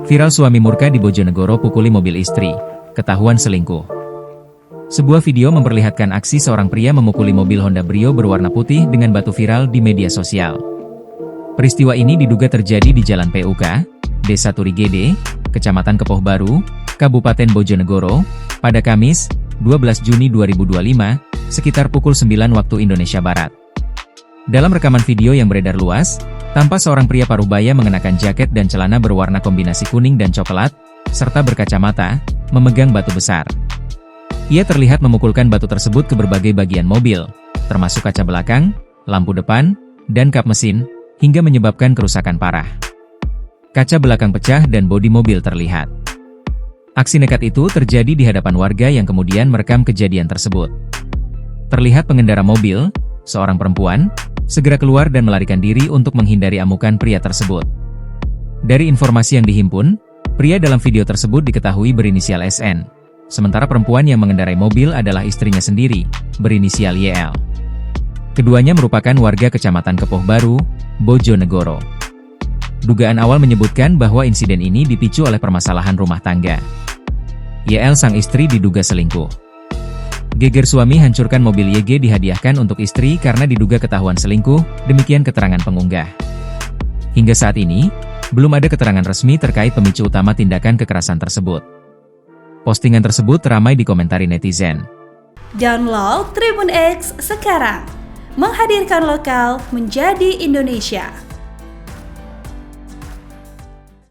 Viral suami murka di Bojonegoro pukuli mobil istri, ketahuan selingkuh. Sebuah video memperlihatkan aksi seorang pria memukuli mobil Honda Brio berwarna putih dengan batu viral di media sosial. Peristiwa ini diduga terjadi di Jalan PUK, Desa Turigede, Kecamatan Kepoh Baru, Kabupaten Bojonegoro, pada Kamis, 12 Juni 2025, sekitar pukul 9 waktu Indonesia Barat. Dalam rekaman video yang beredar luas, tampak seorang pria parubaya mengenakan jaket dan celana berwarna kombinasi kuning dan coklat, serta berkacamata, memegang batu besar. Ia terlihat memukulkan batu tersebut ke berbagai bagian mobil, termasuk kaca belakang, lampu depan, dan kap mesin, hingga menyebabkan kerusakan parah. Kaca belakang pecah dan bodi mobil terlihat. Aksi nekat itu terjadi di hadapan warga yang kemudian merekam kejadian tersebut. Terlihat pengendara mobil, seorang perempuan, segera keluar dan melarikan diri untuk menghindari amukan pria tersebut. Dari informasi yang dihimpun, pria dalam video tersebut diketahui berinisial SN, sementara perempuan yang mengendarai mobil adalah istrinya sendiri, berinisial YL. Keduanya merupakan warga Kecamatan Kepoh Baru, Bojonegoro. Dugaan awal menyebutkan bahwa insiden ini dipicu oleh permasalahan rumah tangga. YL sang istri diduga selingkuh. Geger suami hancurkan mobil YG dihadiahkan untuk istri karena diduga ketahuan selingkuh, demikian keterangan pengunggah. Hingga saat ini, belum ada keterangan resmi terkait pemicu utama tindakan kekerasan tersebut. Postingan tersebut ramai dikomentari netizen. Download Tribun X sekarang, menghadirkan lokal menjadi Indonesia.